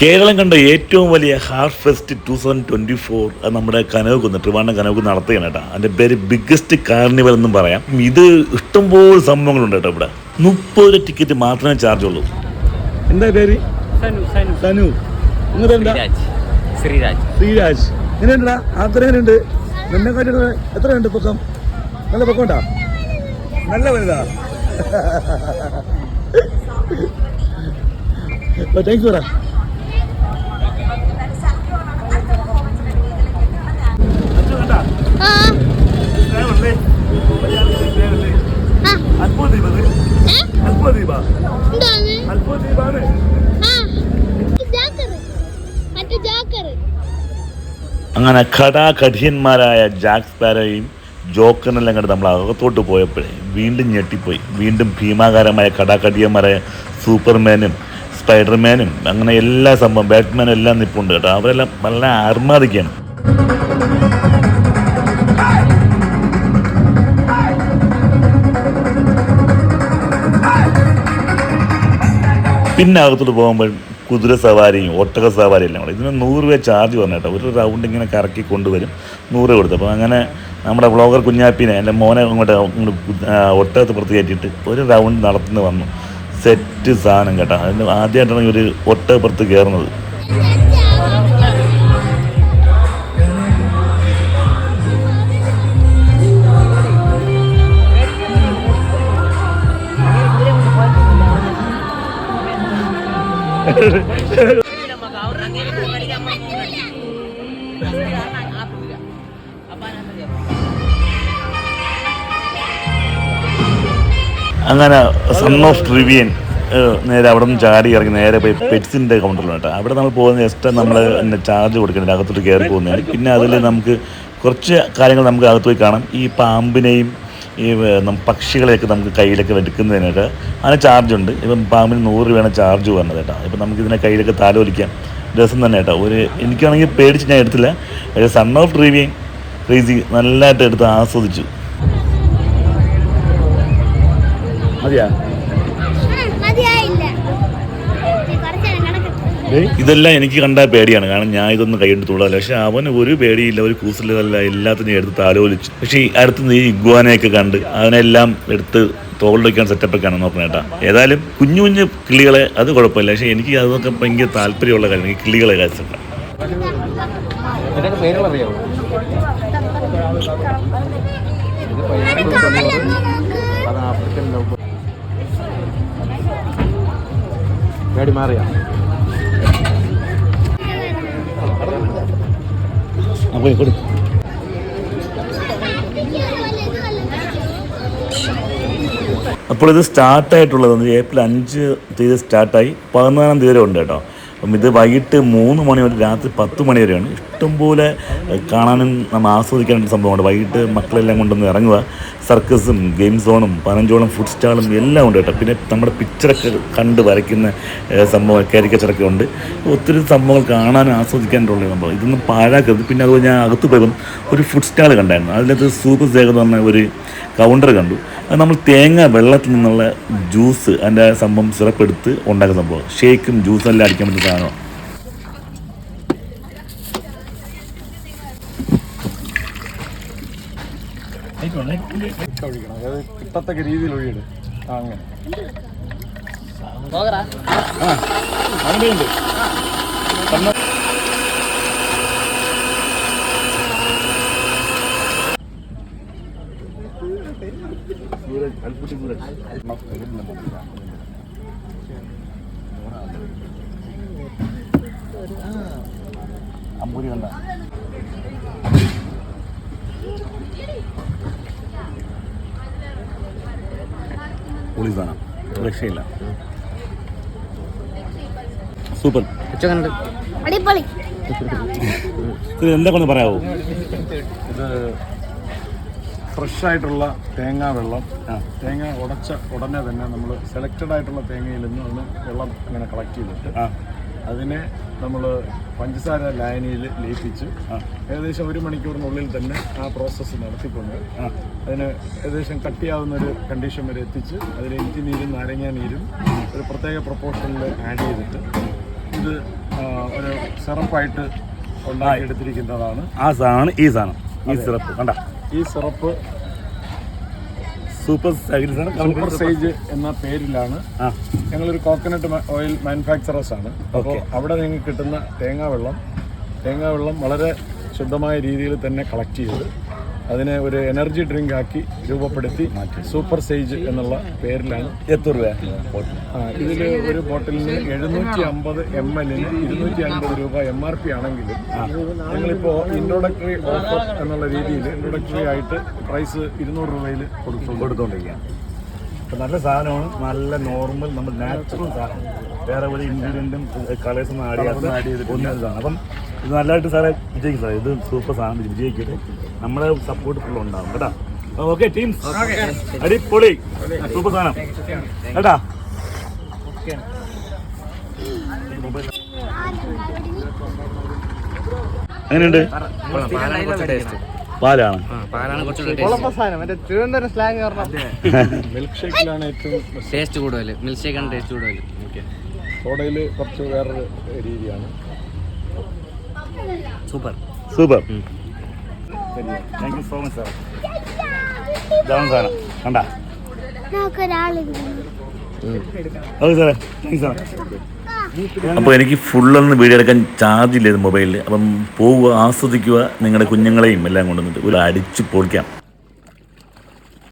കേരളം കണ്ട ഏറ്റവും വലിയ ഹാർട്ട് ഫെസ്റ്റ് 2024 അത് നമ്മുടെ കനകക്കുന്ന് ട്രിവാൻഡ്രം കനകക്കുന്ന് നടത്തുകയാണ് കേട്ടോ. അതിൻ്റെ പേര് ബിഗ്ഗസ്റ്റ് കാർണിവൽ എന്നും പറയാം. ഇത് ഇഷ്ടംപോലെ സംഭവങ്ങളുണ്ട് കേട്ടോ. ഇവിടെ 30 ടിക്കറ്റ് മാത്രമേ ചാർജ് ഉള്ളൂ. എന്താ പേര്? സനു. ശ്രീരാജ്. എങ്ങനെയുണ്ടാ? അത്രയുണ്ട്. നിന്നെ കാട്ടിട്ട് എത്രയുണ്ട് പൊക്കം? നല്ല പൊക്കം ഉണ്ടാ? നല്ല വലുതാ. താങ്ക്സ് പറ. അങ്ങനെ കഠിയന്മാരായ ജാക്ക് സ്പാരോയും ജോക്കറിനെല്ലാം കണ്ട് നമ്മൾ അകത്തോട്ട് പോയപ്പോഴേ വീണ്ടും ഞെട്ടിപ്പോയി. വീണ്ടും ഭീമാകാരമായ കഠിയന്മാരായ സൂപ്പർമാനും സ്പൈഡർമാനും അങ്ങനെ എല്ലാ സംഭവം ബാറ്റ്മാനും എല്ലാം നിൽപ്പുണ്ട് കേട്ടോ. അവരെല്ലാം നല്ല ആർമാദിക്കാണ്. പിന്നെ അകത്തോട്ട് പോകുമ്പോൾ കുതിര സവാരിയും ഒട്ടക സവാരിയും എല്ലാം കൂടെ. ഇതിന് 100 രൂപ ചാർജ് പറഞ്ഞു കേട്ടോ. ഒരു റൗണ്ട് ഇങ്ങനെ കറക്കി കൊണ്ടുവരും, 100 രൂപ കൊടുത്തു. അപ്പോൾ അങ്ങനെ നമ്മുടെ വ്ളോഗർ കുഞ്ഞാപ്പിനെ എൻ്റെ മോനെ അങ്ങോട്ട് ഒട്ടകത്ത് പുറത്ത് കയറ്റിയിട്ട് ഒരു റൗണ്ട് നടത്തുന്നു വന്നു. സെറ്റ് സാധനം കേട്ടോ. അതിന് ആദ്യമായിട്ടാണ് ഒരു ഒട്ടകപ്പുറത്ത് കയറുന്നത്. അങ്ങനെ സൺ ഓഫ് ട്രിവിയൻ നേരെ അവിടെ നിന്ന് ചാടി ഇറങ്ങി നേരെ പോയി പെറ്റ്സിൻ്റെ കൗണ്ടറിലാണ് കേട്ടോ. അവിടെ നമ്മൾ പോകുന്ന എക്സ്ട്രാ നമ്മൾ ചാർജ് കൊടുക്കുന്നുണ്ട് അകത്തോട്ട് കയറി പോകുന്നതിന്. പിന്നെ അതിൽ നമുക്ക് കുറച്ച് കാര്യങ്ങൾ നമുക്ക് അകത്ത് പോയി കാണാം. ഈ പാമ്പിനെയും ഈ പക്ഷികളെയൊക്കെ നമുക്ക് കയ്യിലൊക്കെ വെടുക്കുന്നതിനൊക്കെ അതിന് ചാർജുണ്ട്. ഇപ്പം പാമ്പിന് 100 രൂപയാണ് ചാർജ് വന്നത് കേട്ടോ. ഇപ്പം നമുക്കിതിനെ കയ്യിലൊക്കെ താലോലിക്കാം. രസം തന്നെ കേട്ടോ. എനിക്കാണെങ്കിൽ പേടിച്ച് ഞാൻ എടുത്തില്ല. സൺ ഓഫ് ട്രിവിയൻ ക്രേസി നല്ലതായിട്ട് എടുത്ത് ആസ്വദിച്ചു. മതിയാ? ഇതെല്ലാം എനിക്ക് കണ്ടാൽ പേടിയാണ്. കാരണം ഞാൻ ഇതൊന്നും കൈകൊണ്ട് തൊടാറില്ല. പക്ഷെ അവന് ഒരു പേടിയില്ല, ഒരു കൂസലല്ല, എല്ലാത്തിനെയും എടുത്ത് താലോലിച്ചു. പക്ഷേ ഈ അടുത്ത് ഈ ഇഗ്വാനയൊക്കെ കണ്ട് അതിനെല്ലാം എടുത്ത് തോളിൽ വയ്ക്കാൻ സെറ്റപ്പൊക്കെയാണ് നോക്കുന്നത് കേട്ടോ. ഏതായാലും കുഞ്ഞു കുഞ്ഞു കിളികളെ അത് കുഴപ്പമില്ല. പക്ഷേ എനിക്ക് അതൊക്കെ ഭയങ്കര താല്പര്യമുള്ള കാര്യം ഈ കിളികളെ കാര്യത്തില്ല. അപ്പോൾ ഇത് സ്റ്റാർട്ടായിട്ടുള്ളത് ഏപ്രിൽ 5 തീയതി സ്റ്റാർട്ടായി 14 തീയതി വരെ ഉണ്ട് കേട്ടോ. അപ്പം ഇത് വൈകിട്ട് 3 മണി മുതൽ രാത്രി 10 മണി വരെയാണ്. ഇഷ്ടംപോലെ കാണാനും നമ്മൾ ആസ്വദിക്കാനുള്ള സംഭവമുണ്ട്. വൈകിട്ട് മക്കളെല്ലാം കൊണ്ടൊന്ന് ഇറങ്ങുക. സർക്കസും ഗെയിം സോണും 15ഓളം ഫുഡ് സ്റ്റാളും എല്ലാം ഉണ്ട് കേട്ടോ. പിന്നെ നമ്മുടെ പിക്ചറൊക്കെ കണ്ട് വരയ്ക്കുന്ന സംഭവം കാരിക്കച്ചറൊക്കെ ഉണ്ട്. ഒത്തിരി സംഭവങ്ങൾ കാണാനും ആസ്വദിക്കാനുള്ള സംഭവം. ഇതൊന്നും പാഴാക്കരുത്. പിന്നെ അതുപോലെ ഞാൻ അകത്ത് പോയപ്പം ഒരു ഫുഡ് സ്റ്റാൾ കണ്ടായിരുന്നു. അതിനകത്ത് സൂപ്പർ സേഗ് എന്ന് പറഞ്ഞ ഒരു കൗണ്ടർ കണ്ടു. അത് നമ്മൾ തേങ്ങ വെള്ളത്തിൽ നിന്നുള്ള ജ്യൂസ് അതിൻ്റെ സംഭവം സിറപ്പെടുത്ത് ഉണ്ടാക്കുന്ന സംഭവം. ഷേക്കും ജ്യൂസും എല്ലാം അടിക്കാൻ പറ്റുന്ന സാധനമാണ്. കിട്ടത്തക്ക രീതിയിൽ ഒഴിയിട്. അങ്ങനെ അമ്പൂരി കണ്ട പൊളി സാധനം, രക്ഷയില്ല. സൂപ്പർ. ഇത് എന്താ കൊണ്ട് പറയാവോ? ഇത് ഫ്രഷായിട്ടുള്ള തേങ്ങാ വെള്ളം. തേങ്ങ ഉടച്ച ഉടനെ തന്നെ നമ്മൾ സെലക്റ്റഡ് ആയിട്ടുള്ള തേങ്ങയിൽ നിന്ന് ഒന്ന് വെള്ളം ഇങ്ങനെ കളക്ട് ചെയ്തിട്ട് അതിനെ നമ്മൾ പഞ്ചസാര ലായനിയിൽ ലയിപ്പിച്ച് ഏകദേശം 1 മണിക്കൂറിനുള്ളിൽ തന്നെ ആ പ്രോസസ്സ് നടത്തിക്കൊണ്ട് അതിന് ഏകദേശം കട്ടിയാവുന്നൊരു കണ്ടീഷൻ വരെ എത്തിച്ച് അതിൽ ഇഞ്ചി നീരും നാരങ്ങാ നീരും ഒരു പ്രത്യേക പ്രൊപ്പോർഷനിൽ ആഡ് ചെയ്തിട്ട് ഇത് ഒരു സിറപ്പായിട്ട് ഉണ്ടാക്കിയെടുത്തിരിക്കുന്നതാണ്. ആ സാധനമാണ് ഈ സാധനം, ഈ സിറപ്പ് കണ്ട. ഈ സിറപ്പ് സൂപ്പർ സേജ് എന്ന പേരിലാണ്. ഞങ്ങളൊരു കോക്കനട്ട് ഓയിൽ മാനുഫാക്ചറേഴ്സ് ആണ്. അപ്പോൾ അവിടെ നിങ്ങൾക്ക് കിട്ടുന്ന തേങ്ങാവെള്ളം വളരെ ശുദ്ധമായ രീതിയിൽ തന്നെ കളക്ട് ചെയ്ത് അതിനെ ഒരു എനർജി ഡ്രിങ്ക് ആക്കി രൂപപ്പെടുത്തി മാറ്റി സൂപ്പർ സേജ് എന്നുള്ള പേരിലാണ്. എത്ര രൂപ? ഇതിൽ ഒരു ബോട്ടിലിന് 750 ml 250 രൂപ MRP ആണെങ്കിലും ഞങ്ങളിപ്പോൾ ഇൻട്രോഡക്ടറി ഓഫർ എന്നുള്ള രീതിയിൽ ഇൻട്രോഡക്ടറി ആയിട്ട് പ്രൈസ് 200 രൂപയിൽ കൊടുത്തുകൊണ്ടിരിക്കുകയാണ്. അപ്പം നല്ല സാധനമാണ്, നല്ല നോർമൽ നമ്മൾ നാച്ചുറൽ സാധനം, വേറെ ഒരു ഇൻഗ്രീഡിയൻറ്റും കളേഴ്സൊന്നും ആഡ് ചെയ്തിട്ട് ഒന്നതാണ്. അപ്പം ഇത് നല്ലതായിട്ട് സാറേ വിജയിക്കും സാറേ, ഇത് സൂപ്പർ സാധനം വിജയിക്കട്ടെ, നമ്മുടെ സപ്പോർട്ട് ഫുൾ ഉണ്ടാവും കേട്ടോ. ഓക്കെ ടീംസ്, അടിപൊളി സൂപ്പർ സാധനം കേട്ടാ. എങ്ങനെയുണ്ട്? പാലാണ് തിരുവനന്തപുരം സ്ലാങ് മിൽക്ക് ഷേക്കിലാണ് ഏറ്റവും ടേസ്റ്റ് കൂടുതൽ. മിൽക്ക് ഷേക്കാണ് ടേസ്റ്റ് കൂടുതൽ. സോഡയിൽ കുറച്ച് വേറൊരു രീതിയാണ്. Super super, thank you so much sir. ഇതാണ് സാധനം കണ്ടാ. ഓക്കെ സാറേ, താങ്ക് യു സാർ. അപ്പോൾ എനിക്ക് ഫുള്ളൊന്ന് വീഡിയോ എടുക്കാൻ ചാർജ് ഇല്ലായിരുന്നു മൊബൈലിൽ. അപ്പം പോവുക, ആസ്വദിക്കുക, നിങ്ങളുടെ കുഞ്ഞുങ്ങളെയും എല്ലാം കൊണ്ടുവന്നിട്ട് ഒരു അടിച്ച് പൊളിക്കാം.